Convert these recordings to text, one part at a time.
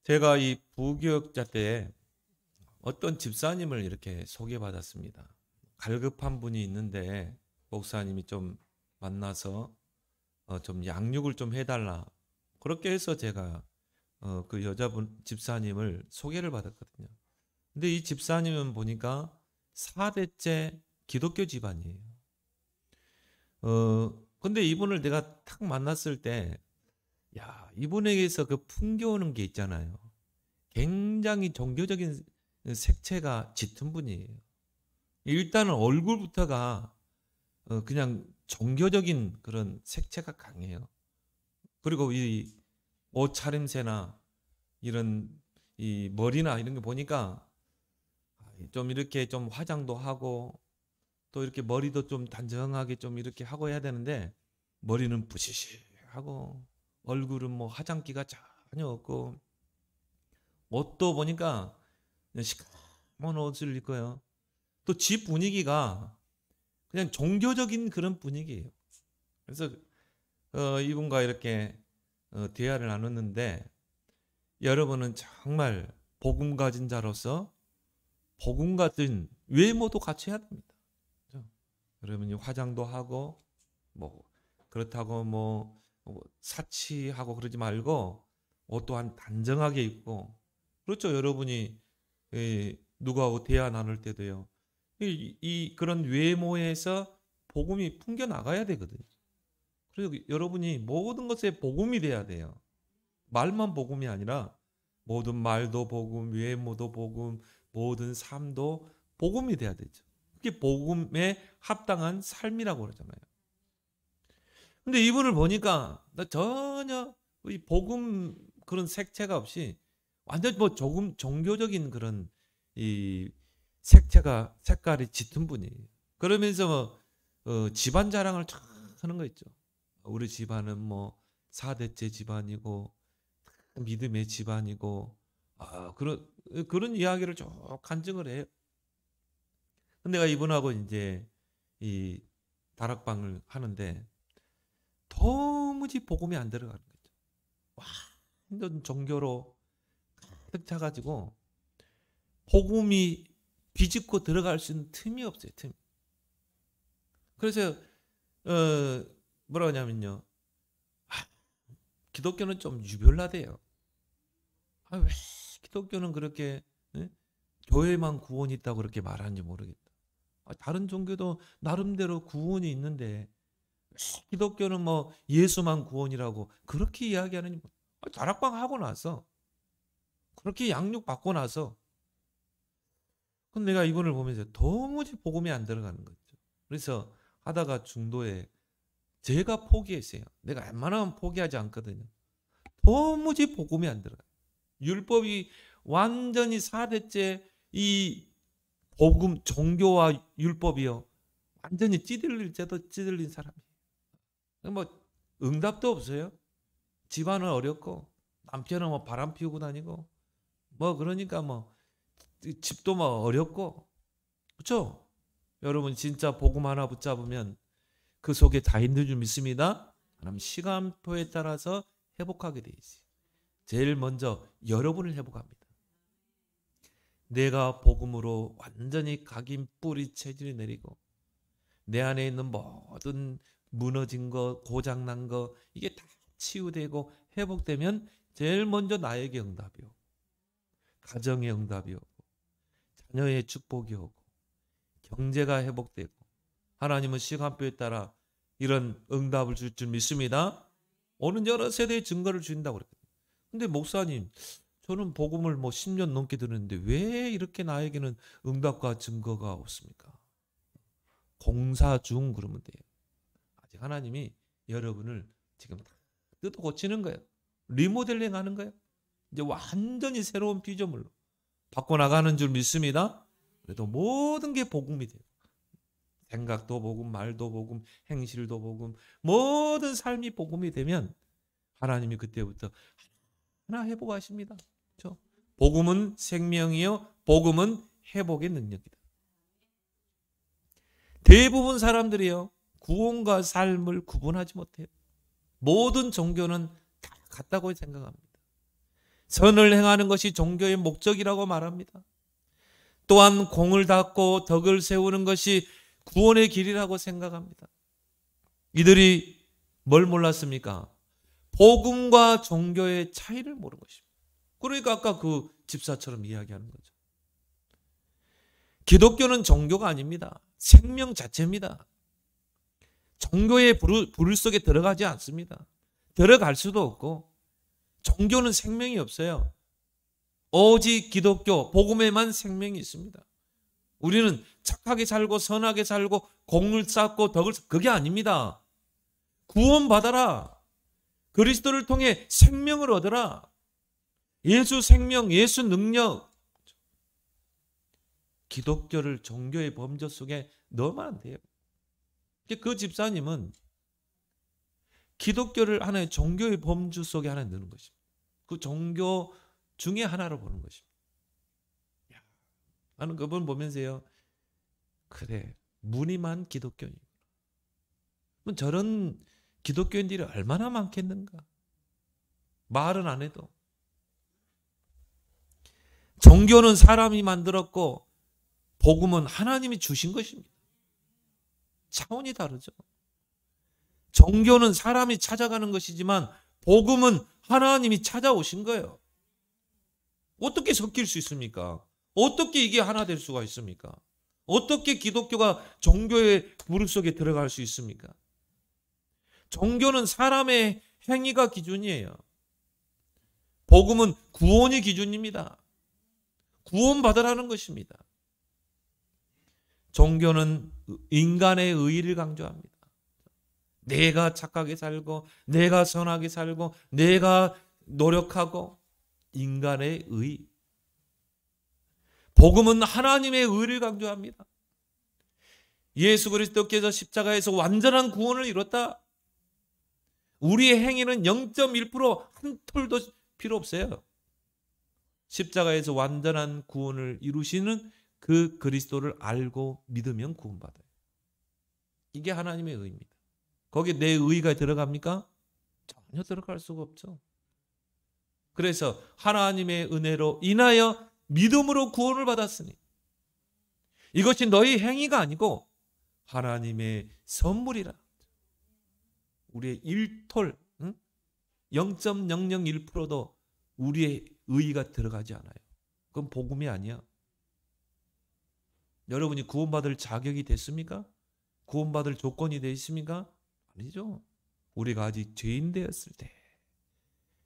제가 이 부교육자 때 어떤 집사님을 이렇게 소개받았습니다. 갈급한 분이 있는데 목사님이 좀 만나서 좀 양육을 좀 해달라. 그렇게 해서 제가 그 여자분 집사님을 소개를 받았거든요. 근데 이 집사님은 보니까 4대째 기독교 집안이에요. 근데 이분을 내가 딱 만났을 때, 야, 이분에게서 그 풍겨오는 게 있잖아요. 굉장히 종교적인 색채가 짙은 분이에요. 일단은 얼굴부터가 그냥 종교적인 그런 색채가 강해요. 그리고 이 옷차림새나 이런 이 머리나 이런 거 보니까 좀 이렇게 좀 화장도 하고 또 이렇게 머리도 좀 단정하게 좀 이렇게 하고 해야 되는데 머리는 부시시하고 얼굴은 뭐 화장기가 전혀 없고 옷도 보니까 그냥 시커먼 옷을 입고요. 또 집 분위기가 그냥 종교적인 그런 분위기예요. 그래서 이분과 이렇게 대화를 나눴는데 여러분은 정말 복음 가진 자로서 복음 같은 외모도 갖춰야 됩니다. 그렇죠? 여러분이 화장도 하고 뭐 그렇다고 뭐 사치하고 그러지 말고 옷 또한 단정하게 입고 그렇죠. 여러분이 누구하고 대화 나눌 때도요. 그런 외모에서 복음이 풍겨 나가야 되거든요. 그리고 여러분이 모든 것에 복음이 돼야 돼요. 말만 복음이 아니라 모든 말도 복음, 외모도 복음, 모든 삶도 복음이 돼야 되죠. 그게 복음에 합당한 삶이라고 그러잖아요. 근데 이분을 보니까 나 전혀 이 복음 그런 색채가 없이 완전 뭐 조금 종교적인 그런 이 색깔이 짙은 분이에요. 그러면서 집안 자랑을 쫙 하는 거 있죠. 우리 집안은 뭐 4대째 집안이고 믿음의 집안이고 그런 이야기를 쭉 간증을 해요. 근데 내가 이분하고 이제 이 다락방을 하는데 도무지 복음이 안 들어가는 거죠. 완전 종교로 가득 차가지고 복음이 비집고 들어갈 수 있는 틈이 없어요. 틈. 그래서 뭐라 하냐면요. 기독교는 좀 유별나대요. 왜 기독교는 그렇게 교회만 구원이 있다고 그렇게 말하는지 모르겠다. 다른 종교도 나름대로 구원이 있는데 기독교는 뭐 예수만 구원이라고 그렇게 이야기하는 다락방 하고 나서 그렇게 양육 받고 나서 근데 내가 이분을 보면서 도무지 복음이 안 들어가는 거죠. 그래서 하다가 중도에 제가 포기했어요. 내가 웬만하면 포기하지 않거든요. 도무지 복음이 안 들어가요. 율법이 완전히 4대째 이 복음 종교와 율법이요. 완전히 찌들린 사람이에요. 뭐 응답도 없어요. 집안은 어렵고 남편은 뭐 바람 피우고 다니고 뭐 그러니까 뭐 집도 뭐 어렵고 그렇죠? 여러분 진짜 복음 하나 붙잡으면 그 속에 다 있는 줄 믿습니다. 그럼 시간표에 따라서 회복하게 돼 있어요. 제일 먼저 여러분을 회복합니다. 내가 복음으로 완전히 각인 뿌리 체질이 내리고 내 안에 있는 모든 무너진 거 고장난 거 이게 다 치유되고 회복되면 제일 먼저 나에게 응답이 오고 가정의 응답이 오고 자녀의 축복이 오고 경제가 회복되고 하나님은 시간표에 따라 이런 응답을 줄 줄 믿습니다. 오는 여러 세대의 증거를 주신다고 그랬거든요. 근데 목사님 저는 복음을 뭐 10년 넘게 들었는데 왜 이렇게 나에게는 응답과 증거가 없습니까? 공사 중 그러면 돼요. 아직 하나님이 여러분을 지금 다 뜯어 고치는 거예요. 리모델링 하는 거예요. 이제 완전히 새로운 피조물로 바꿔나가는 줄 믿습니다. 그래도 모든 게 복음이 돼요. 생각도 복음, 말도 복음, 행실도 복음, 모든 삶이 복음이 되면 하나님이 그때부터 하나 회복하십니다. 그렇죠? 복음은 생명이요, 복음은 회복의 능력이다. 대부분 사람들이요 구원과 삶을 구분하지 못해요. 모든 종교는 다 같다고 생각합니다. 선을 행하는 것이 종교의 목적이라고 말합니다. 또한 공을 닦고 덕을 세우는 것이 구원의 길이라고 생각합니다. 이들이 뭘 몰랐습니까? 복음과 종교의 차이를 모르는 것입니다. 그러니까 아까 그 집사처럼 이야기하는 거죠. 기독교는 종교가 아닙니다. 생명 자체입니다. 종교의 불 속에 들어가지 않습니다. 들어갈 수도 없고, 종교는 생명이 없어요. 오직 기독교, 복음에만 생명이 있습니다. 우리는 착하게 살고 선하게 살고 공을 쌓고 덕을 쌓고 그게 아닙니다. 구원받아라. 그리스도를 통해 생명을 얻어라. 예수 생명, 예수 능력. 기독교를 종교의 범주 속에 넣으면 안 돼요. 그 집사님은 기독교를 하나의 종교의 범주 속에 하나 넣는 것입니다. 그 종교 중에 하나로 보는 것입니다. 나는 그분 보면서요, 그래, 무늬만 기독교인이구나. 저런 기독교인들이 얼마나 많겠는가. 말은 안 해도. 종교는 사람이 만들었고 복음은 하나님이 주신 것입니다. 차원이 다르죠. 종교는 사람이 찾아가는 것이지만 복음은 하나님이 찾아오신 거예요. 어떻게 섞일 수 있습니까? 어떻게 이게 하나 될 수가 있습니까? 어떻게 기독교가 종교의 무릎 속에 들어갈 수 있습니까? 종교는 사람의 행위가 기준이에요. 복음은 구원이 기준입니다. 구원받으라는 것입니다. 종교는 인간의 의의를 강조합니다. 내가 착하게 살고 내가 선하게 살고 내가 노력하고 인간의 의. 복음은 하나님의 의를 강조합니다. 예수 그리스도께서 십자가에서 완전한 구원을 이뤘다. 우리의 행위는 0.1% 한 톨도 필요 없어요. 십자가에서 완전한 구원을 이루시는 그 그리스도를 알고 믿으면 구원받아요. 이게 하나님의 의입니다. 거기에 내 의가 들어갑니까? 전혀 들어갈 수가 없죠. 그래서 하나님의 은혜로 인하여 믿음으로 구원을 받았으니 이것이 너희 행위가 아니고 하나님의 선물이라. 우리의 1톨 0.001%도 우리의 의의가 들어가지 않아요. 그건 복음이 아니야. 여러분이 구원받을 자격이 됐습니까? 구원받을 조건이 되어 있습니까? 아니죠. 우리가 아직 죄인 되었을 때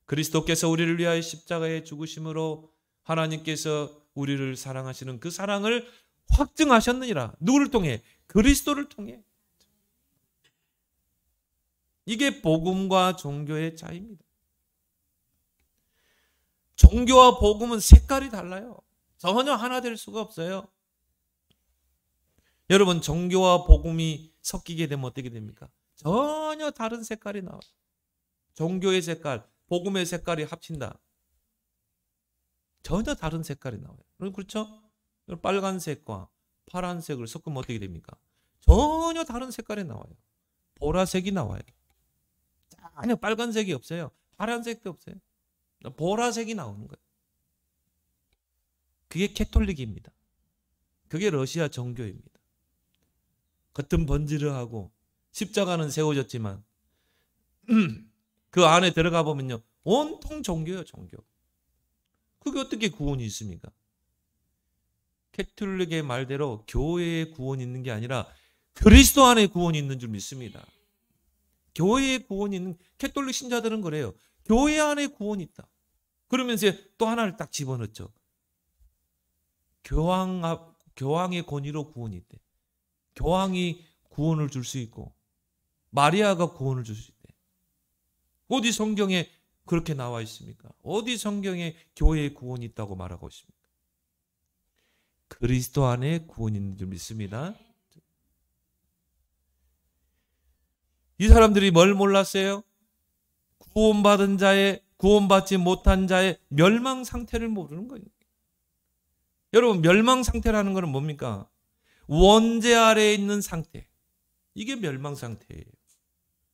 그리스도께서 우리를 위하여 십자가에 죽으심으로 하나님께서 우리를 사랑하시는 그 사랑을 확증하셨느니라. 누구를 통해? 그리스도를 통해. 이게 복음과 종교의 차이입니다. 종교와 복음은 색깔이 달라요. 전혀 하나 될 수가 없어요. 여러분, 종교와 복음이 섞이게 되면 어떻게 됩니까? 전혀 다른 색깔이 나와요. 종교의 색깔, 복음의 색깔이 합친다. 전혀 다른 색깔이 나와요. 그렇죠? 빨간색과 파란색을 섞으면 어떻게 됩니까? 전혀 다른 색깔이 나와요. 보라색이 나와요. 전혀 빨간색이 없어요. 파란색도 없어요. 보라색이 나오는 거예요. 그게 캐톨릭입니다. 그게 러시아 종교입니다. 겉은 번지르하고 십자가는 세워졌지만 그 안에 들어가 보면요, 온통 종교예요. 종교. 그게 어떻게 구원이 있습니까? 캐톨릭의 말대로 교회에 구원이 있는 게 아니라 그리스도 안에 구원이 있는 줄 믿습니다. 교회에 구원이 있는, 캐톨릭 신자들은 그래요. 교회 안에 구원이 있다. 그러면서 또 하나를 딱 집어넣죠. 교황의 권위로 구원이 있대. 교황이 구원을 줄 수 있고 마리아가 구원을 줄 수 있대. 어디 성경에 그렇게 나와 있습니까? 어디 성경에 교회에 구원이 있다고 말하고 있습니까? 그리스도 안에 구원이 있는 줄 믿습니다. 이 사람들이 뭘 몰랐어요? 구원받은 자의, 구원받지 못한 자의 멸망 상태를 모르는 거예요. 여러분, 멸망 상태라는 것은 뭡니까? 원죄 아래에 있는 상태. 이게 멸망 상태예요.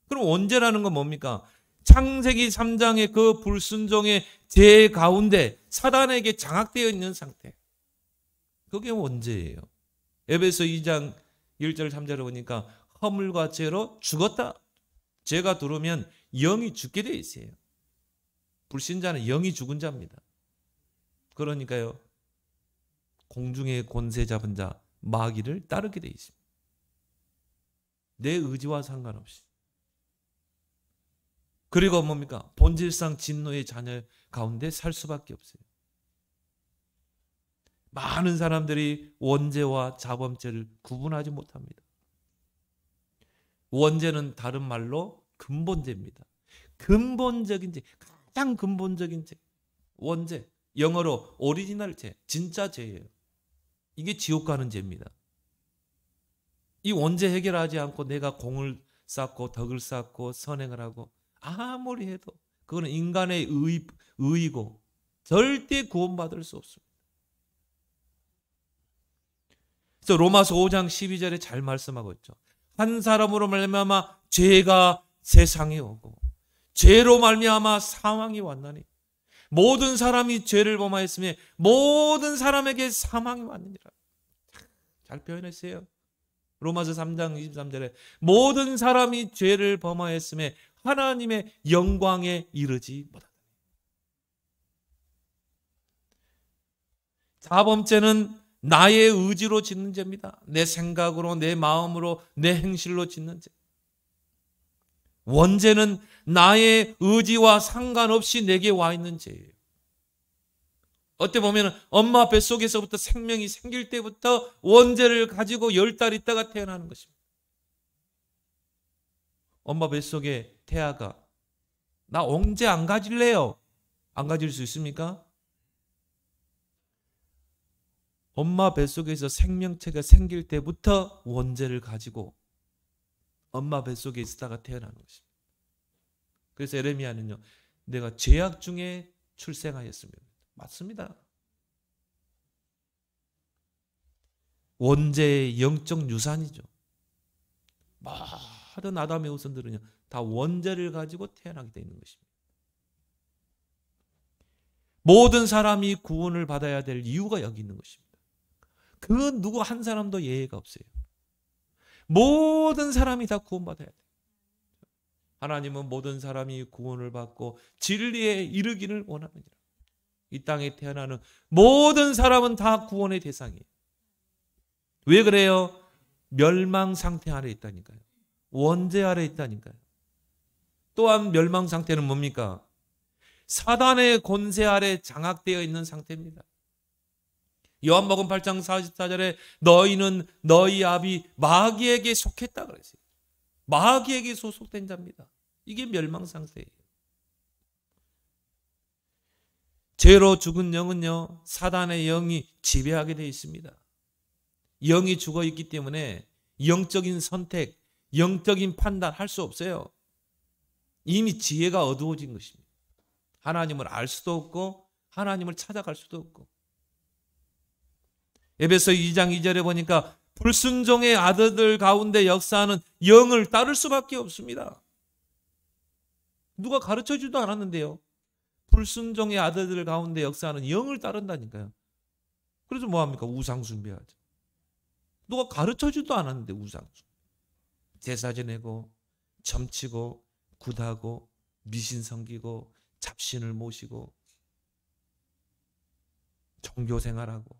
그럼 원죄라는 건 뭡니까? 창세기 3장의 그 불순종의 죄 가운데 사단에게 장악되어 있는 상태. 그게 원죄예요. 에베소 2장 1절 3절을 보니까 허물과 죄로 죽었다. 죄가 들어오면 영이 죽게 되어 있어요. 불신자는 영이 죽은 자입니다. 그러니까요, 공중의 권세 잡은 자 마귀를 따르게 되어 있습니다. 내 의지와 상관없이. 그리고 뭡니까? 본질상 진노의 자녀 가운데 살 수밖에 없어요. 많은 사람들이 원죄와 자범죄를 구분하지 못합니다. 원죄는 다른 말로 근본죄입니다. 근본적인 죄, 가장 근본적인 죄. 원죄, 영어로 오리지널 죄, 진짜 죄예요. 이게 지옥 가는 죄입니다. 이 원죄 해결하지 않고 내가 공을 쌓고 덕을 쌓고 선행을 하고 아무리 해도 그거는 인간의 의이고 절대 구원받을 수 없습니다. 그래서 로마서 5장 12절에 잘 말씀하고 있죠. 한 사람으로 말미암아 죄가 세상에 오고 죄로 말미암아 사망이 왔나니 모든 사람이 죄를 범하였으며 모든 사람에게 사망이 왔느니라. 잘 표현했어요. 로마서 3장 23절에 모든 사람이 죄를 범하였으며 하나님의 영광에 이르지 못하다. 자범죄는 나의 의지로 짓는 죄입니다. 내 생각으로, 내 마음으로, 내 행실로 짓는 죄. 원죄는 나의 의지와 상관없이 내게 와 있는 죄예요. 어떻게 보면 엄마 뱃속에서부터 생명이 생길 때부터 원죄를 가지고 10달 있다가 태어나는 것입니다. 엄마 뱃속에 태아가 나 언제 안 가질래요? 안 가질 수 있습니까? 엄마 뱃속에서 생명체가 생길 때부터 원죄를 가지고 엄마 뱃속에 있다가 태어나는 것입니다. 그래서 에레미야는요, 내가 죄악 중에 출생하였으며. 맞습니다. 원죄의 영적 유산이죠. 모든 아담의 후손들은요, 다 원죄를 가지고 태어나게 되어 있는 것입니다. 모든 사람이 구원을 받아야 될 이유가 여기 있는 것입니다. 그 누구 한 사람도 예외가 없어요. 모든 사람이 다 구원받아야 돼요. 하나님은 모든 사람이 구원을 받고 진리에 이르기를 원하느니라. 이 땅에 태어나는 모든 사람은 다 구원의 대상이에요. 왜 그래요? 멸망 상태 아래 있다니까요. 원죄 아래 있다니까요. 또한 멸망 상태는 뭡니까? 사단의 권세 아래 장악되어 있는 상태입니다. 요한복음 8장 44절에 너희는 너희 아비 마귀에게 속했다 그랬어요. 마귀에게 소속된 자입니다. 이게 멸망 상태예요. 죄로 죽은 영은요, 사단의 영이 지배하게 되어 있습니다. 영이 죽어 있기 때문에 영적인 선택, 영적인 판단 할 수 없어요. 이미 지혜가 어두워진 것입니다. 하나님을 알 수도 없고 하나님을 찾아갈 수도 없고. 에베소 2장 2절에 보니까 불순종의 아들들 가운데 역사하는 영을 따를 수밖에 없습니다. 누가 가르쳐주지도 않았는데요. 불순종의 아들들 가운데 역사하는 영을 따른다니까요. 그래서 뭐합니까? 우상 숭배하죠. 누가 가르쳐주지도 않았는데 우상 숭배. 제사 지내고 점치고 굿하고 미신 섬기고 잡신을 모시고 종교생활하고.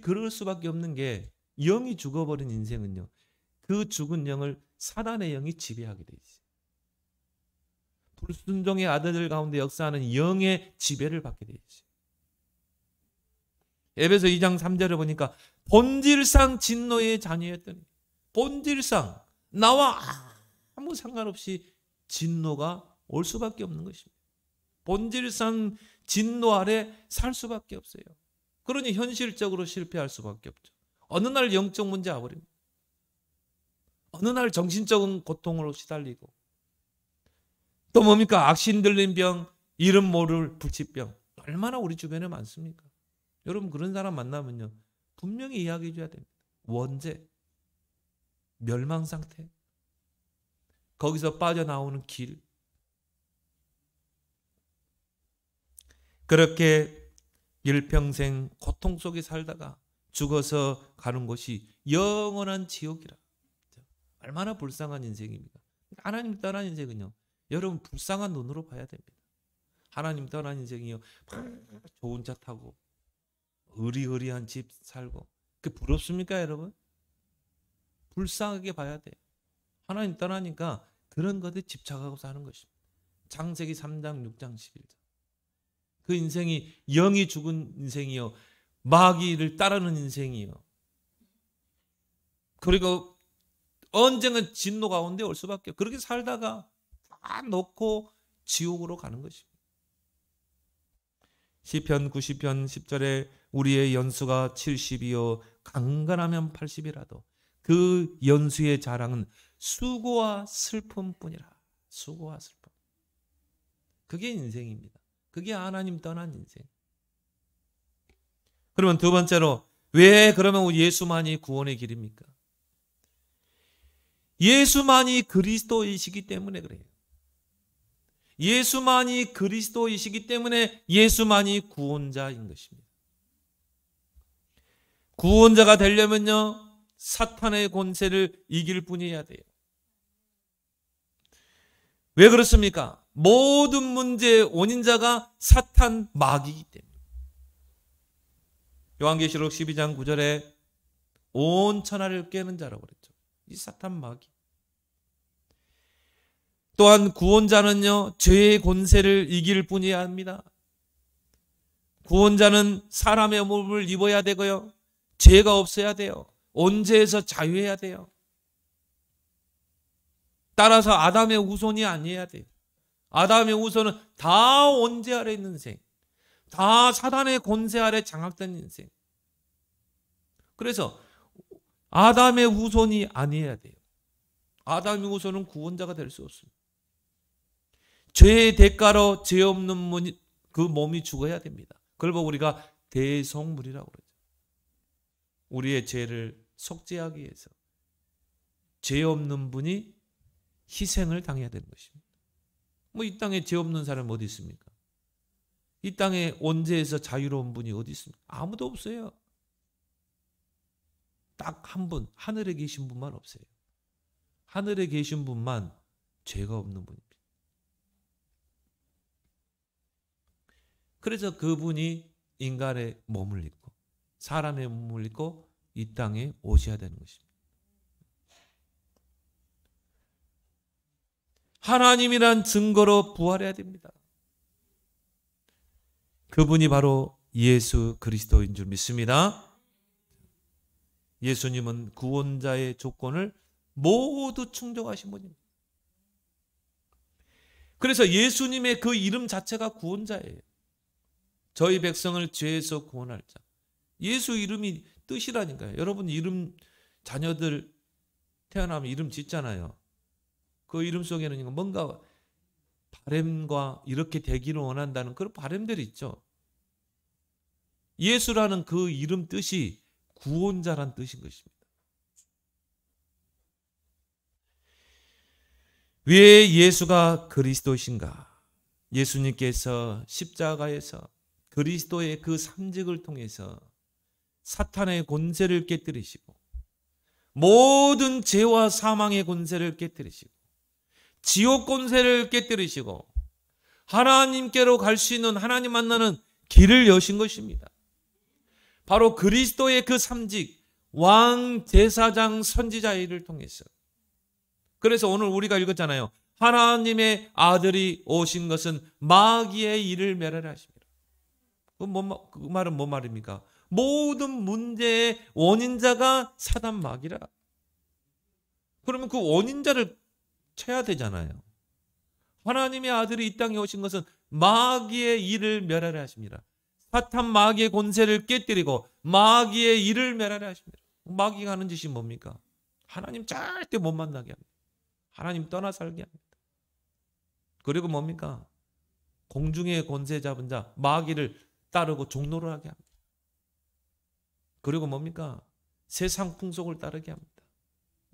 그럴 수밖에 없는 게 영이 죽어버린 인생은요, 그 죽은 영을 사단의 영이 지배하게 돼 있어요. 불순종의 아들들 가운데 역사하는 영의 지배를 받게 돼 있어요. 에베소 2장 3절을 보니까 본질상 진노의 자녀였더니, 본질상 나와 아무 상관없이 진노가 올 수밖에 없는 것입니다. 본질상 진노 아래 살 수밖에 없어요. 그러니 현실적으로 실패할 수밖에 없죠. 어느 날 영적 문제 와버립니다. 어느 날 정신적인 고통으로 시달리고, 또 뭡니까? 악신 들린 병, 이름 모를 불치병. 얼마나 우리 주변에 많습니까? 여러분 그런 사람 만나면요, 분명히 이야기해 줘야 됩니다. 원죄, 멸망 상태, 거기서 빠져나오는 길, 그렇게 일평생 고통 속에 살다가 죽어서 가는 곳이 영원한 지옥이라. 얼마나 불쌍한 인생입니까? 하나님 떠난 인생은요, 여러분 불쌍한 눈으로 봐야 됩니다. 하나님 떠난 인생이요, 좋은 차 타고 의리의리한 집 살고, 그 부럽습니까 여러분? 불쌍하게 봐야 돼요. 하나님 떠나니까 그런 것에 집착하고 사는 것입니다. 창세기 3장 6장 11절. 그 인생이 영이 죽은 인생이요, 마귀를 따르는 인생이요, 그리고 언젠가 진노 가운데 올 수밖에 없어요. 그렇게 살다가 다 놓고 지옥으로 가는 것입니다. 시편 90편 10절에 우리의 연수가 70이요 강건하면 80이라도 그 연수의 자랑은 수고와 슬픔뿐이라. 수고와 슬픔. 그게 인생입니다. 그게 하나님 떠난 인생. 그러면 두 번째로, 왜 그러면 예수만이 구원의 길입니까? 예수만이 그리스도이시기 때문에 그래요. 예수만이 그리스도이시기 때문에 예수만이 구원자인 것입니다. 구원자가 되려면요, 사탄의 권세를 이길 뿐이어야 돼요. 왜 그렇습니까? 모든 문제의 원인자가 사탄 마귀이기 때문에. 요한계시록 12장 9절에 온 천하를 깨는 자라고 그랬죠. 이 사탄 마귀. 또한 구원자는요, 죄의 권세를 이길 뿐이어야 합니다. 구원자는 사람의 몸을 입어야 되고요, 죄가 없어야 돼요. 온죄에서 자유해야 돼요. 따라서 아담의 후손이 아니어야 돼요. 아담의 후손은 다 온죄 아래 있는 인생, 다 사단의 권세 아래 장악된 인생. 그래서 아담의 후손이 아니어야 돼요. 아담의 후손은 구원자가 될 수 없습니다. 죄의 대가로 죄 없는 그 몸이 죽어야 됩니다. 그걸 보고 우리가 대속물이라고 그러죠. 우리의 죄를 속죄하기 위해서 죄 없는 분이 희생을 당해야 되는 것입니다. 이 땅에 죄 없는 사람이 어디 있습니까? 이 땅에 온죄에서 자유로운 분이 어디 있습니까? 아무도 없어요. 딱 한 분, 하늘에 계신 분만 없어요. 하늘에 계신 분만 죄가 없는 분입니다. 그래서 그분이 인간의 몸을 입고 사람의 몸을 입고 이 땅에 오셔야 되는 것입니다. 하나님이란 증거로 부활해야 됩니다. 그분이 바로 예수 그리스도인 줄 믿습니다. 예수님은 구원자의 조건을 모두 충족하신 분입니다. 그래서 예수님의 그 이름 자체가 구원자예요. 저희 백성을 죄에서 구원할 자. 예수 이름이 뜻이라니까요. 여러분 이름, 자녀들 태어나면 이름 짓잖아요. 그 이름 속에는 뭔가 바람과 이렇게 되기를 원한다는 그런 바람들이 있죠. 예수라는 그 이름 뜻이 구원자란 뜻인 것입니다. 왜 예수가 그리스도신가? 예수님께서 십자가에서 그리스도의 그 삼직을 통해서 사탄의 권세를 깨뜨리시고 모든 죄와 사망의 권세를 깨뜨리시고 지옥 권세를 깨뜨리시고 하나님께로 갈 수 있는, 하나님 만나는 길을 여신 것입니다. 바로 그리스도의 그 삼직, 왕, 제사장, 선지자의 일을 통해서. 그래서 오늘 우리가 읽었잖아요. 하나님의 아들이 오신 것은 마귀의 일을 멸하려 하십니다. 그 말은 뭔 말입니까? 모든 문제의 원인자가 사단 마귀라. 그러면 그 원인자를 쳐야 되잖아요. 하나님의 아들이 이 땅에 오신 것은 마귀의 일을 멸하려 하십니다. 사탄 마귀의 권세를 깨뜨리고 마귀의 일을 멸하려 하십니다. 마귀가 하는 짓이 뭡니까? 하나님 절대 못 만나게 합니다. 하나님 떠나 살게 합니다. 그리고 뭡니까? 공중의 권세 잡은 자 마귀를 따르고 종노를 하게 합니다. 그리고 뭡니까? 세상 풍속을 따르게 합니다.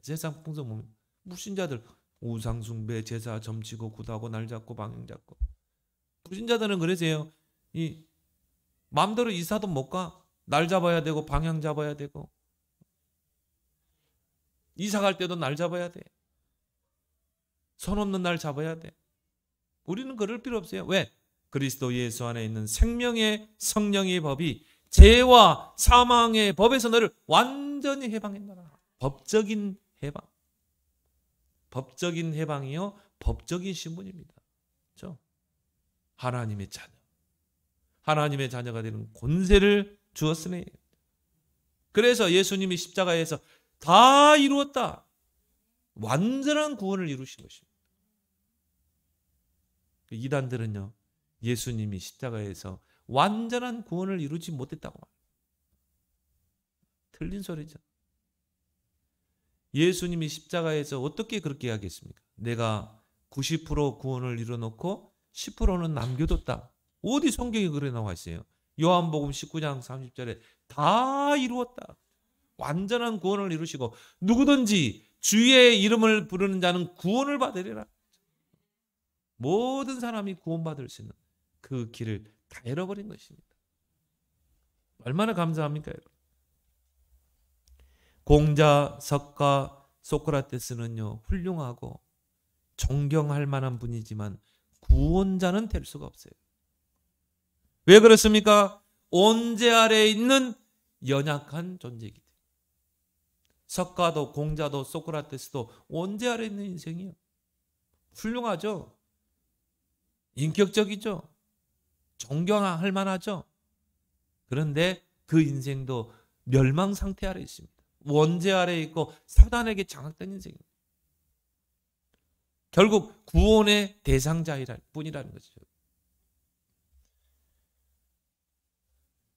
세상 풍속 뭡니까? 불신자들 우상숭배, 제사 점치고 굿하고 날 잡고 방향 잡고. 불신자들은 그러세요. 이 마음대로 이사도 못 가. 날 잡아야 되고 방향 잡아야 되고 이사 갈 때도 날 잡아야 돼. 손 없는 날 잡아야 돼. 우리는 그럴 필요 없어요. 왜? 그리스도 예수 안에 있는 생명의 성령의 법이 죄와 사망의 법에서 너를 완전히 해방했노라. 법적인 해방. 법적인 해방이요. 법적인 신분입니다. 그렇죠? 하나님의 자녀. 하나님의 자녀가 되는 권세를 주었으니. 그래서 예수님이 십자가에서 다 이루었다. 완전한 구원을 이루신 것입니다. 이단들은요, 예수님이 십자가에서 완전한 구원을 이루지 못했다고 말합니다. 틀린 소리죠. 예수님이 십자가에서 어떻게 그렇게 하겠습니까? 내가 90% 구원을 이뤄놓고 10%는 남겨뒀다. 어디 성경에 그래 나와 있어요? 요한복음 19장 30절에 다 이루었다. 완전한 구원을 이루시고 누구든지 주의 이름을 부르는 자는 구원을 받으리라. 모든 사람이 구원받을 수 있는 그 길을 다 잃어버린 것입니다. 얼마나 감사합니까, 여러분? 공자, 석가, 소크라테스는요, 훌륭하고 존경할 만한 분이지만 구원자는 될 수가 없어요. 왜 그렇습니까? 온죄 아래에 있는 연약한 존재이기 때문에. 석가도 공자도 소크라테스도 온죄 아래에 있는 인생이에요. 훌륭하죠? 인격적이죠? 존경할 만하죠? 그런데 그 인생도 멸망 상태 아래에 있습니다. 원죄 아래에 있고 사단에게 장악된 인생입니다. 결국 구원의 대상자일 뿐이라는 거죠.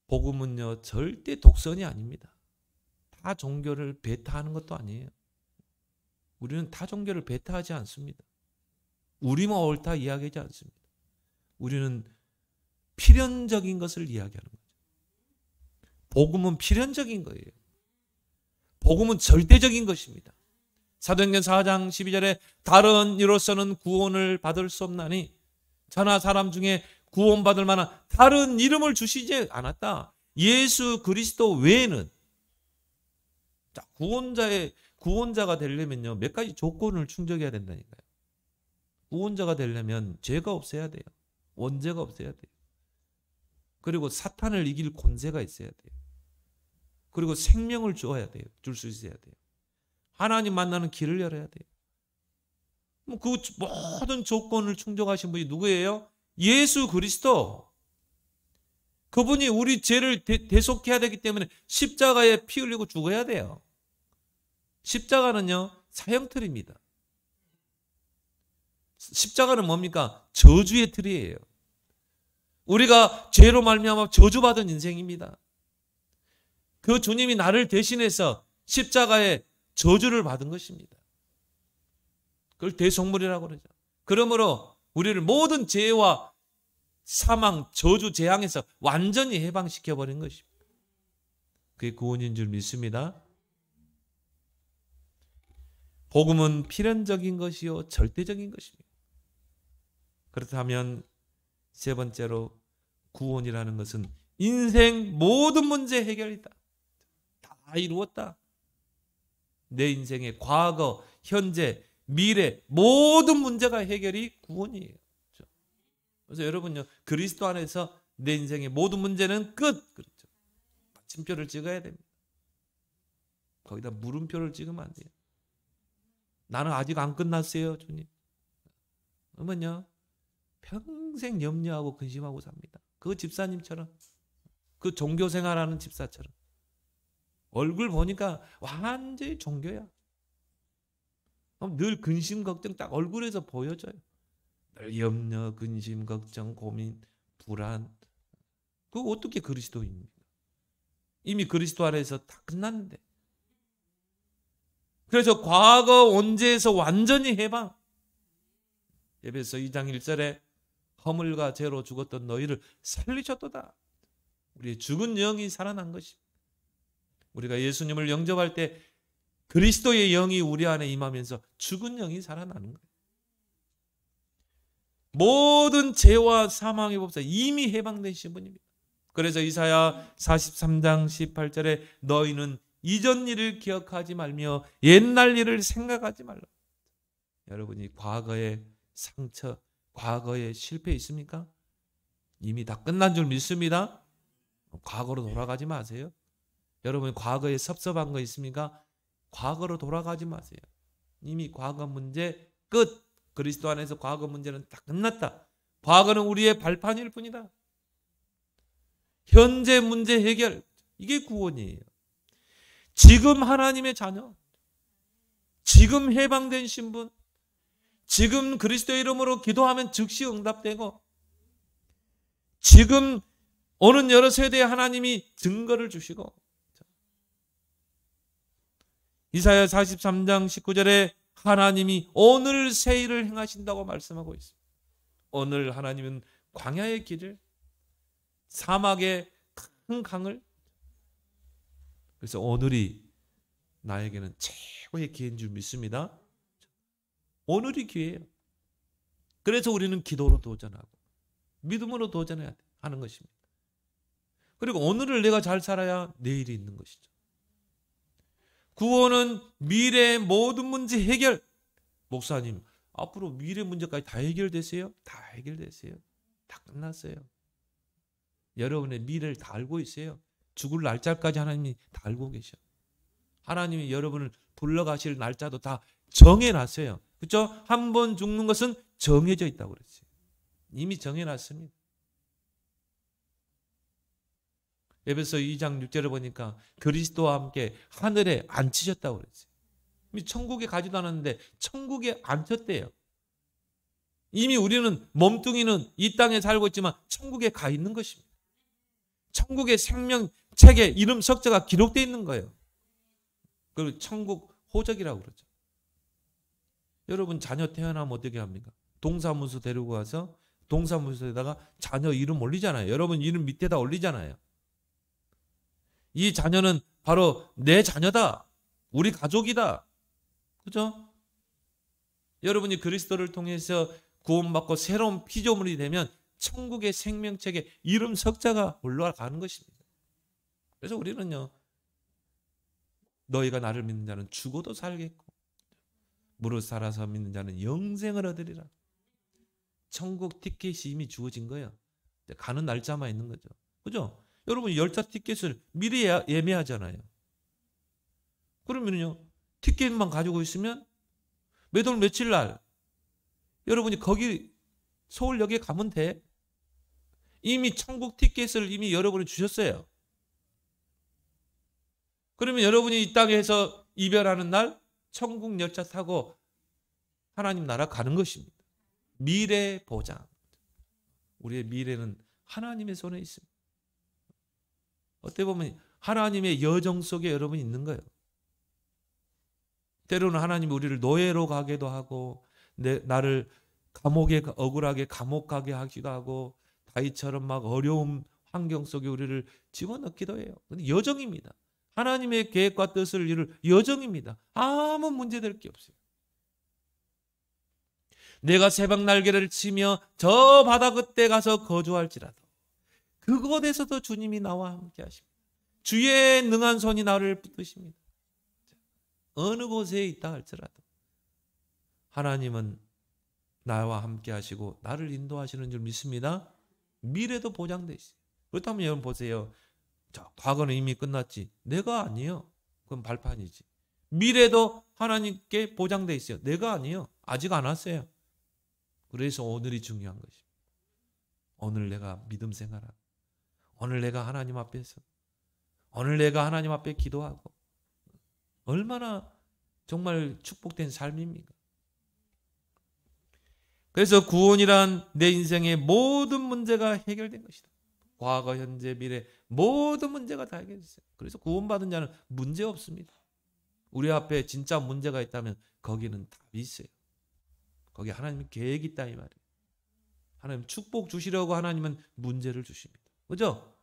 복음은요, 절대 독선이 아닙니다. 타 종교를 배타하는 것도 아니에요. 우리는 타 종교를 배타하지 않습니다. 우리만 옳다 이야기하지 않습니다. 우리는 필연적인 것을 이야기하는 거죠. 복음은 필연적인 거예요. 복음은 절대적인 것입니다. 사도행전 4장 12절에 다른 이로서는 구원을 받을 수 없나니 저나 사람 중에 구원받을 만한 다른 이름을 주시지 않았다. 예수 그리스도 외에는. 자, 구원자가 되려면요, 몇 가지 조건을 충족해야 된다니까요. 구원자가 되려면 죄가 없어야 돼요. 원죄가 없어야 돼요. 그리고 사탄을 이길 권세가 있어야 돼요. 그리고 생명을 주어야 돼요. 줄 수 있어야 돼요. 하나님 만나는 길을 열어야 돼요. 그 모든 조건을 충족하신 분이 누구예요? 예수 그리스도. 그분이 우리 죄를 대속해야 되기 때문에 십자가에 피 흘리고 죽어야 돼요. 십자가는요, 사형틀입니다. 십자가는 뭡니까? 저주의 틀이에요. 우리가 죄로 말미암아 저주받은 인생입니다. 그 주님이 나를 대신해서 십자가에 저주를 받은 것입니다. 그걸 대속물이라고 그러죠. 그러므로 우리를 모든 죄와 사망, 저주, 재앙에서 완전히 해방시켜버린 것입니다. 그게 구원인 줄 믿습니다. 복음은 필연적인 것이요 절대적인 것입니다. 그렇다면 세 번째로 구원이라는 것은 인생 모든 문제 해결이다. 다 이루었다. 내 인생의 과거, 현재, 미래 모든 문제가 해결이 구원이에요. 그래서 여러분요, 그리스도 안에서 내 인생의 모든 문제는 끝. 그렇죠. 받침표를 찍어야 됩니다. 거기다 물음표를 찍으면 안 돼요. 나는 아직 안 끝났어요, 주님. 그러면요, 평생 염려하고 근심하고 삽니다. 그 집사님처럼, 그 종교생활하는 집사처럼. 얼굴 보니까 완전히 종교야. 늘 근심, 걱정 딱 얼굴에서 보여져요. 늘 염려, 근심, 걱정, 고민, 불안. 그거 어떻게 그리스도입니까? 이미 그리스도 안에서 다 끝났는데. 그래서 과거 원죄에서 완전히 해방. 에베소 2장 1절에 허물과 죄로 죽었던 너희를 살리셨도다. 우리의 죽은 영이 살아난 것입니다. 우리가 예수님을 영접할 때 그리스도의 영이 우리 안에 임하면서 죽은 영이 살아나는 거예요. 모든 죄와 사망의 법사 이미 해방되신 분입니다. 그래서 이사야 43장 18절에 너희는 이전 일을 기억하지 말며 옛날 일을 생각하지 말라. 여러분이 과거의 상처, 과거의 실패 있습니까? 이미 다 끝난 줄 믿습니다. 과거로 돌아가지 마세요. 여러분 과거에 섭섭한 거 있습니까? 과거로 돌아가지 마세요. 이미 과거 문제 끝. 그리스도 안에서 과거 문제는 다 끝났다. 과거는 우리의 발판일 뿐이다. 현재 문제 해결, 이게 구원이에요. 지금 하나님의 자녀, 지금 해방된 신분, 지금 그리스도의 이름으로 기도하면 즉시 응답되고, 지금 오는 여러 세대에 하나님이 증거를 주시고, 이사야 43장 19절에 하나님이 오늘 새 일을 행하신다고 말씀하고 있습니다. 오늘 하나님은 광야의 길을, 사막의 큰 강을, 그래서 오늘이 나에게는 최고의 기회인 줄 믿습니다. 오늘이 기회예요. 그래서 우리는 기도로 도전하고 믿음으로 도전해야 하는 것입니다. 그리고 오늘을 내가 잘 살아야 내일이 있는 것이죠. 구원은 미래의 모든 문제 해결. 목사님, 앞으로 미래 문제까지 다 해결되세요? 다 해결되세요. 다 끝났어요. 여러분의 미래를 다 알고 있어요. 죽을 날짜까지 하나님이 다 알고 계셔. 하나님이 여러분을 불러가실 날짜도 다 정해놨어요. 그렇죠? 한 번 죽는 것은 정해져 있다고 그랬어요. 이미 정해놨습니다. 에베소 2장 6절을 보니까 그리스도와 함께 하늘에 앉히셨다고 그랬어요. 이미 천국에 가지도 않았는데 천국에 앉혔대요. 이미 우리는 몸뚱이는 이 땅에 살고 있지만 천국에 가 있는 것입니다. 천국의 생명책에 이름 석자가 기록되어 있는 거예요. 그리고 천국 호적이라고 그러죠. 여러분 자녀 태어나면 어떻게 합니까? 동사무소 데리고 가서 동사무소에다가 자녀 이름 올리잖아요. 여러분 이름 밑에다 올리잖아요. 이 자녀는 바로 내 자녀다. 우리 가족이다. 그죠? 여러분이 그리스도를 통해서 구원받고 새로운 피조물이 되면 천국의 생명책에 이름 석자가 올라가는 것입니다. 그래서 우리는요, 너희가 나를 믿는 자는 죽어도 살겠고 무릇 살아서 믿는 자는 영생을 얻으리라. 천국 티켓이 이미 주어진 거예요. 가는 날짜만 있는 거죠. 그죠? 여러분 열차 티켓을 미리 예매하잖아요. 그러면요, 티켓만 가지고 있으면 몇 월 며칠 날 여러분이 거기 서울역에 가면 돼. 이미 천국 티켓을 이미 여러분이 주셨어요. 그러면 여러분이 이 땅에서 이별하는 날 천국 열차 타고 하나님 나라 가는 것입니다. 미래 보장. 우리의 미래는 하나님의 손에 있습니다. 어떻게 보면 하나님의 여정 속에 여러분이 있는 거예요. 때로는 하나님이 우리를 노예로 가기도 하고 나를 감옥에 억울하게 감옥 가게 하기도 하고 다윗처럼 막 어려운 환경 속에 우리를 집어넣기도 해요. 근데 여정입니다. 하나님의 계획과 뜻을 이룰 여정입니다. 아무 문제될 게 없어요. 내가 새벽 날개를 치며 저 바다 끝에 가서 거주할지라도 그곳에서도 주님이 나와 함께 하십니다. 주의 능한 손이 나를 붙드십니다. 어느 곳에 있다 할지라도 하나님은 나와 함께 하시고 나를 인도하시는 줄 믿습니다. 미래도 보장되어 있어요. 그렇다면 여러분 보세요. 자, 과거는 이미 끝났지. 내가 아니에요. 그건 발판이지. 미래도 하나님께 보장되어 있어요. 내가 아니에요. 아직 안 왔어요. 그래서 오늘이 중요한 것입니다. 오늘 내가 믿음 생활하고 오늘 내가 하나님 앞에서 오늘 내가 하나님 앞에 기도하고 얼마나 정말 축복된 삶입니까? 그래서 구원이란 내 인생의 모든 문제가 해결된 것이다. 과거, 현재, 미래 모든 문제가 다 해결됐어요. 그래서 구원받은 자는 문제 없습니다. 우리 앞에 진짜 문제가 있다면 거기는 답이 있어요. 거기 하나님의 계획이 있다 이 말이에요. 하나님 축복 주시려고 하나님은 문제를 주십니다. 그죠?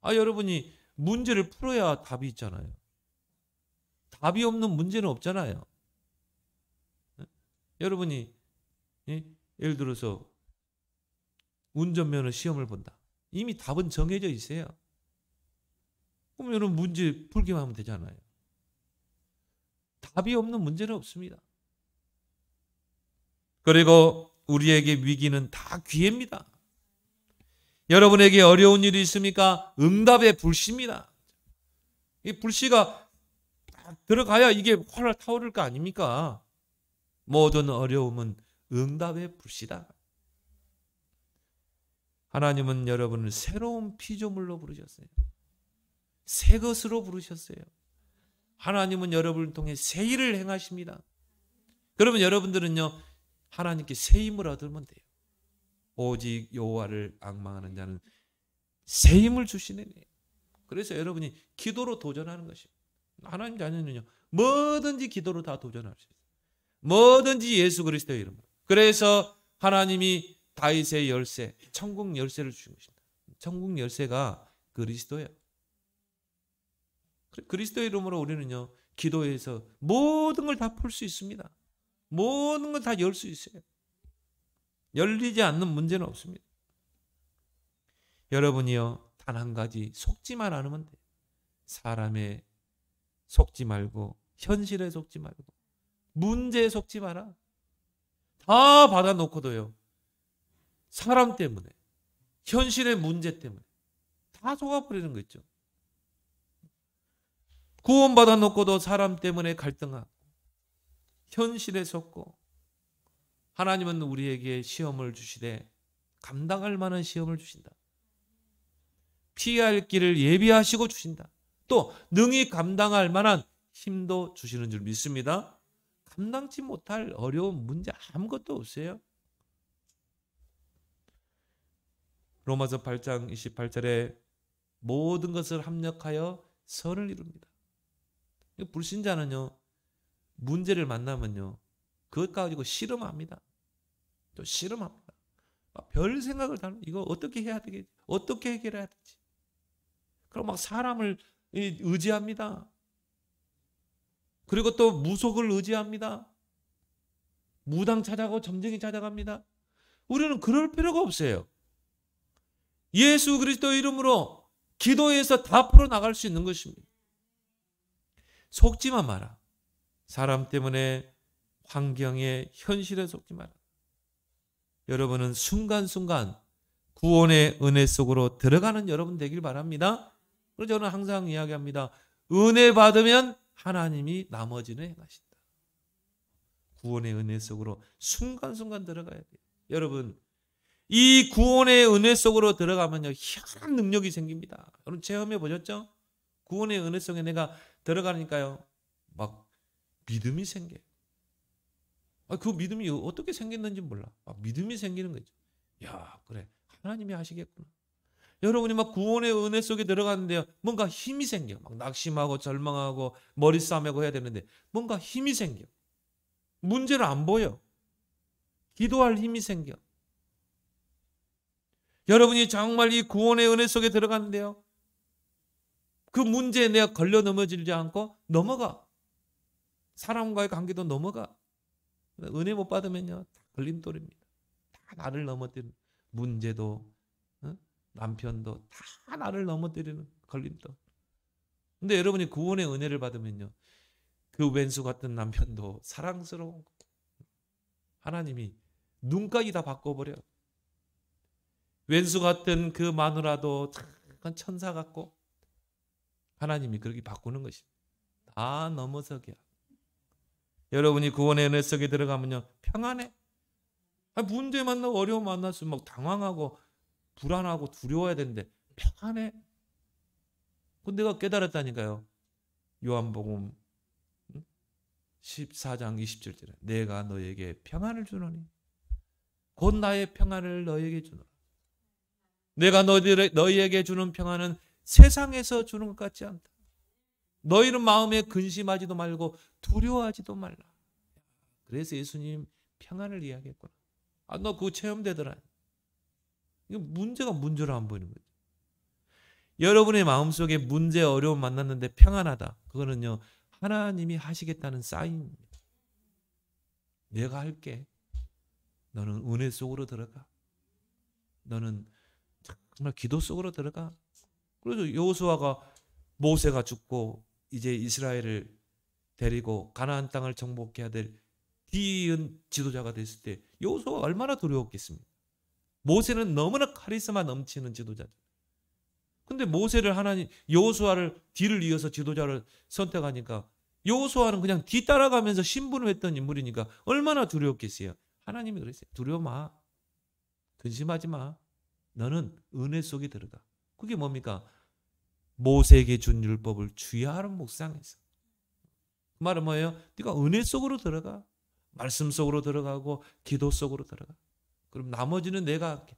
여러분이 문제를 풀어야 답이 있잖아요. 답이 없는 문제는 없잖아요. 여러분이 예를 들어서 운전면허 시험을 본다. 이미 답은 정해져 있어요. 그럼 여러분 문제 풀기만 하면 되잖아요. 답이 없는 문제는 없습니다. 그리고 우리에게 위기는 다 기회입니다. 여러분에게 어려운 일이 있습니까? 응답의 불씨입니다. 이 불씨가 들어가야 이게 활활 타오를 거 아닙니까? 모든 어려움은 응답의 불씨다. 하나님은 여러분을 새로운 피조물로 부르셨어요. 새 것으로 부르셨어요. 하나님은 여러분을 통해 새 일을 행하십니다. 그러면 여러분들은요, 하나님께 새 힘을 얻으면 돼요. 오직 여호와를 앙망하는 자는 새 힘을 주시네. 그래서 여러분이 기도로 도전하는 것입니다. 하나님 자녀는요, 뭐든지 기도로 다 도전할 수 있어요. 뭐든지 예수 그리스도의 이름으로. 그래서 하나님이 다윗의 열쇠, 천국 열쇠를 주신 것입니다. 천국 열쇠가 그리스도예요. 그리스도의 이름으로 우리는요, 기도해서 모든 걸 다 풀 수 있습니다. 모든 걸 다 열 수 있어요. 열리지 않는 문제는 없습니다. 여러분이요, 단 한 가지 속지만 않으면 돼요. 사람에 속지 말고, 현실에 속지 말고, 문제에 속지 마라. 다 받아놓고도요, 사람 때문에, 현실의 문제 때문에 다 속아버리는 거 있죠. 구원받아 놓고도 사람 때문에 갈등하고, 현실에 속고, 하나님은 우리에게 시험을 주시되 감당할 만한 시험을 주신다. 피할 길을 예비하시고 주신다. 또 능히 감당할 만한 힘도 주시는 줄 믿습니다. 감당치 못할 어려운 문제 아무것도 없어요. 로마서 8장 28절에 모든 것을 합력하여 선을 이룹니다. 불신자는요, 문제를 만나면요, 그것 가지고 씨름합니다. 또 씨름합니다. 별 생각을 다, 이거 어떻게 해야 되겠지? 어떻게 해결해야 되지? 그럼 막 사람을 의지합니다. 그리고 또 무속을 의지합니다. 무당 찾아가고 점쟁이 찾아갑니다. 우리는 그럴 필요가 없어요. 예수 그리스도 이름으로 기도해서 다 풀어나갈 수 있는 것입니다. 속지만 마라. 사람 때문에 환경에, 현실에 속지 마라. 여러분은 순간순간 구원의 은혜 속으로 들어가는 여러분 되길 바랍니다. 그래서 저는 항상 이야기합니다. 은혜 받으면 하나님이 나머지는 행하신다. 구원의 은혜 속으로 순간순간 들어가야 돼요. 여러분, 이 구원의 은혜 속으로 들어가면요, 희한한 능력이 생깁니다. 여러분 체험해 보셨죠? 구원의 은혜 속에 내가 들어가니까요, 막 믿음이 생겨요. 그 믿음이 어떻게 생겼는지 몰라. 막 믿음이 생기는 거죠. 야, 그래, 하나님이 하시겠구나. 여러분이 막 구원의 은혜 속에 들어가는데요, 뭔가 힘이 생겨. 막 낙심하고 절망하고 머리 싸매고 해야 되는데 뭔가 힘이 생겨. 문제를 안 보여. 기도할 힘이 생겨. 여러분이 정말 이 구원의 은혜 속에 들어갔는데요, 그 문제에 내가 걸려 넘어지지 않고 넘어가. 사람과의 관계도 넘어가. 은혜 못 받으면요, 다 걸림돌입니다. 다 나를 넘어뜨리는 문제도, 남편도 다 나를 넘어뜨리는 걸림돌. 근데 여러분이 구원의 은혜를 받으면요, 그 왼수 같은 남편도 사랑스러운 거. 하나님이 눈까지 다 바꿔버려. 왼수 같은 그 마누라도 참 천사 같고 하나님이 그렇게 바꾸는 것입니다. 다 넘어서게. 여러분이 구원의 은혜 속에 들어가면요, 평안해. 문제 만나고 어려움 만났으면 막 당황하고 불안하고 두려워야 되는데 평안해. 근데 내가 깨달았다니까요. 요한복음 14장 27절에 내가 너에게 평안을 주노니 곧 나의 평안을 너에게 주노라. 내가 너희에게 주는 평안은 세상에서 주는 것 같지 않다. 너희는 마음에 근심하지도 말고 두려워하지도 말라. 그래서 예수님 평안을 이야기했구나. 너 그거 체험되더라. 이거 문제가 문제로 안 보이는 거죠. 여러분의 마음속에 문제, 어려움 만났는데 평안하다. 그거는요, 하나님이 하시겠다는 사인입니다. 내가 할게. 너는 은혜 속으로 들어가. 너는 정말 기도 속으로 들어가. 그래서 여호수아가 모세가 죽고 이제 이스라엘을 데리고 가나안 땅을 정복해야 될 뒤이은 지도자가 됐을 때 여호수아가 얼마나 두려웠겠습니까? 모세는 너무나 카리스마 넘치는 지도자죠. 근데 모세를 여호수아를 뒤를 이어서 지도자를 선택하니까 여호수아는 그냥 뒤따라가면서 신분을 했던 인물이니까 얼마나 두려웠겠어요. 하나님이 그랬어요. 두려워 마. 근심하지 마. 너는 은혜 속에 들어가. 그게 뭡니까? 모세에게 준 율법을 주야로 묵상해서. 그 말은 뭐예요? 네가 은혜 속으로 들어가. 말씀 속으로 들어가고 기도 속으로 들어가. 그럼 나머지는 내가 할게.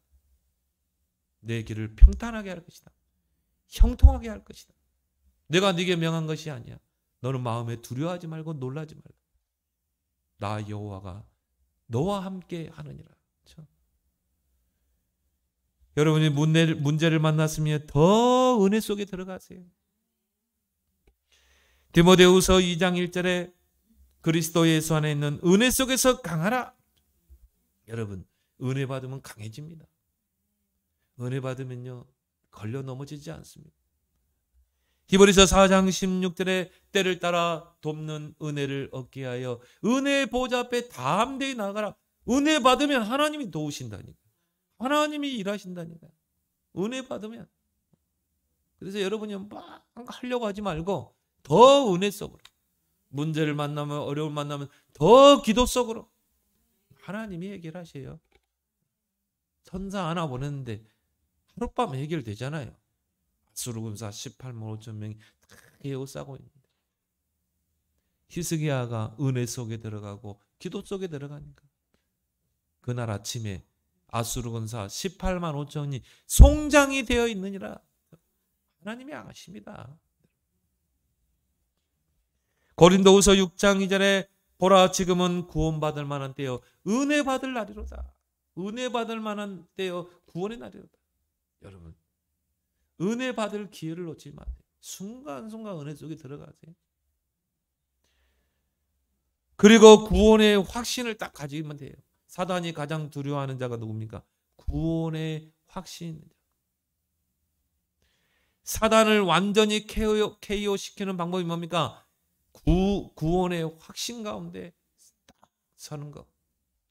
내 길을 평탄하게 할 것이다. 형통하게 할 것이다. 내가 네게 명한 것이 아니야. 너는 마음에 두려워하지 말고 놀라지 말고. 나 여호와가 너와 함께 하느니라. 그렇죠? 여러분이 문제를 만났으면 더 은혜 속에 들어가세요. 디모데후서 2장 1절에 그리스도 예수 안에 있는 은혜 속에서 강하라. 여러분, 은혜 받으면 강해집니다. 은혜 받으면요 걸려 넘어지지 않습니다. 히브리서 4장 16절에 때를 따라 돕는 은혜를 얻게 하여 은혜의 보좌 앞에 담대히 나가라. 은혜 받으면 하나님이 도우신다니까. 하나님이 일하신다니까. 은혜 받으면. 그래서 여러분이 막 하려고 하지 말고 더 은혜 속으로. 문제를 만나면, 어려움을 만나면 더 기도 속으로. 하나님이 해결하셔요. 천사 하나 보냈는데 하룻밤에 해결되잖아요. 아수르군사 18만 5천 명이 다 에워싸고 있는데 히스기야가 은혜 속에 들어가고 기도 속에 들어가니까 그날 아침에 아수르군사 18만 5천이 송장이 되어 있느니라. 하나님이 아십니다. 고린도후서 6장 2절에 보라 지금은 구원받을 만한 때요 은혜 받을 날이로다. 은혜 받을 만한 때요 구원의 날이로다. 여러분 은혜 받을 기회를 놓치지 마세요. 순간순간 은혜 속에 들어가세요. 그리고 구원의 확신을 딱 가지면 돼요. 사단이 가장 두려워하는 자가 누굽니까? 구원의 확신. 사단을 완전히 KO시키는 방법이 뭡니까? 구원의 확신 가운데 딱 서는 것.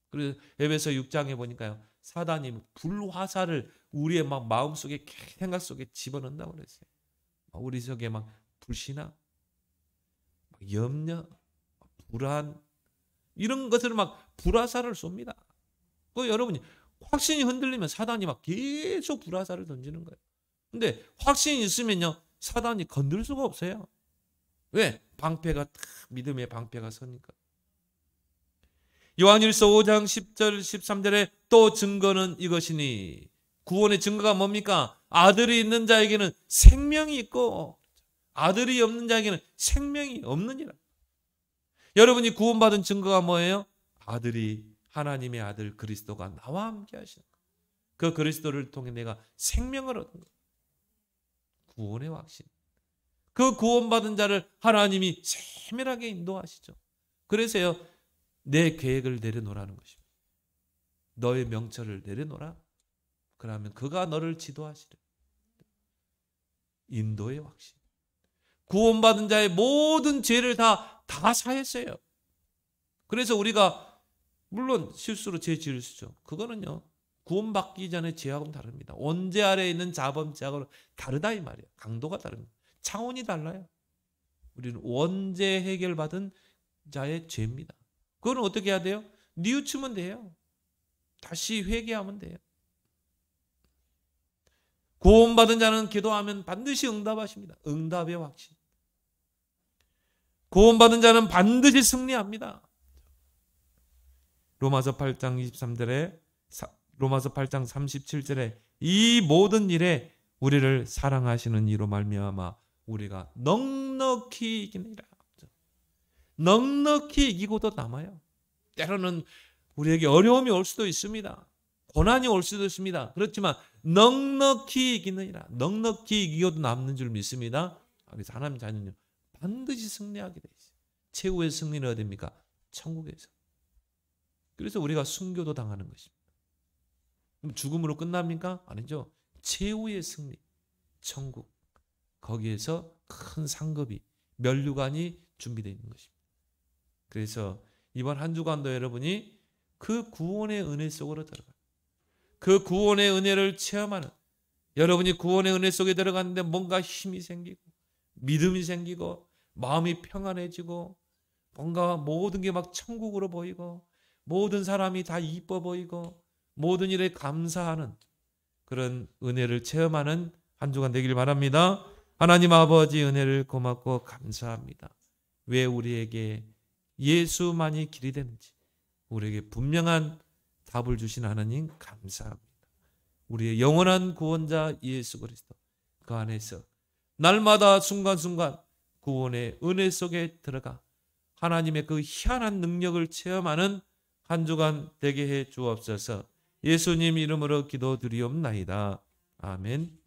그래서 에베소 6장에 보니까요. 사단이 불화살을 우리의 막 마음속에 생각 속에 집어넣는다고 그랬어요. 우리 속에 막 불신앙, 염려, 불안 이런 것들을 막 불화살을 쏩니다. 그 여러분이 확신이 흔들리면 사단이 막 계속 불화살을 던지는 거예요. 근데 확신이 있으면요 사단이 건들 수가 없어요. 왜? 방패가 딱 믿음의 방패가 서니까. 요한일서 5장 10절 13절에 또 증거는 이것이니 구원의 증거가 뭡니까? 아들이 있는 자에게는 생명이 있고 아들이 없는 자에게는 생명이 없느니라. 여러분이 구원받은 증거가 뭐예요? 아들이 하나님의 아들 그리스도가 나와 함께 하시는 것. 그 그리스도를 통해 내가 생명을 얻는 것. 구원의 확신. 그 구원받은 자를 하나님이 세밀하게 인도하시죠. 그래서요 내 계획을 내려놓으라는 것입니다. 너의 명철을 내려놓으라. 그러면 그가 너를 지도하시리라. 인도의 확신. 구원받은 자의 모든 죄를 다 사했어요. 그래서 우리가 물론 실수로 죄 지을 수 있죠. 그거는요 구원받기 전에 죄하고는 다릅니다. 원죄 아래에 있는 자범 죄하고는 다르다 이 말이에요. 강도가 다릅니다. 차원이 달라요. 우리는 원죄 해결받은 자의 죄입니다. 그거는 어떻게 해야 돼요? 뉘우치면 돼요. 다시 회개하면 돼요. 구원받은 자는 기도하면 반드시 응답하십니다. 응답의 확신. 구원받은 자는 반드시 승리합니다. 로마서 8장 23절에 로마서 8장 37절에 이 모든 일에 우리를 사랑하시는 이로 말미암아 우리가 넉넉히 이기느니라. 넉넉히 이기고도 남아요. 때로는 우리에게 어려움이 올 수도 있습니다. 고난이 올 수도 있습니다. 그렇지만 넉넉히 이기느니라. 넉넉히 이기고도 남는 줄 믿습니다. 그래서 하나님 자녀는요 반드시 승리하게 돼 있어요. 최후의 승리는 어디입니까? 천국에서. 그래서 우리가 순교도 당하는 것입니다. 그럼 죽음으로 끝납니까? 아니죠. 최후의 승리, 천국. 거기에서 큰 상급이, 면류관이 준비되어 있는 것입니다. 그래서 이번 한 주간도 여러분이 그 구원의 은혜 속으로 들어가요. 그 구원의 은혜를 체험하는, 여러분이 구원의 은혜 속에 들어갔는데 뭔가 힘이 생기고 믿음이 생기고 마음이 평안해지고 뭔가 모든 게 막 천국으로 보이고 모든 사람이 다 이뻐 보이고 모든 일에 감사하는 그런 은혜를 체험하는 한 주간 되길 바랍니다. 하나님 아버지 은혜를 고맙고 감사합니다. 왜 우리에게 예수만이 길이 되는지 우리에게 분명한 답을 주신 하나님 감사합니다. 우리의 영원한 구원자 예수 그리스도 그 안에서 날마다 순간순간 구원의 은혜 속에 들어가 하나님의 그 희한한 능력을 체험하는 한 주간 되게 해 주옵소서. 예수님 이름으로 기도드리옵나이다. 아멘.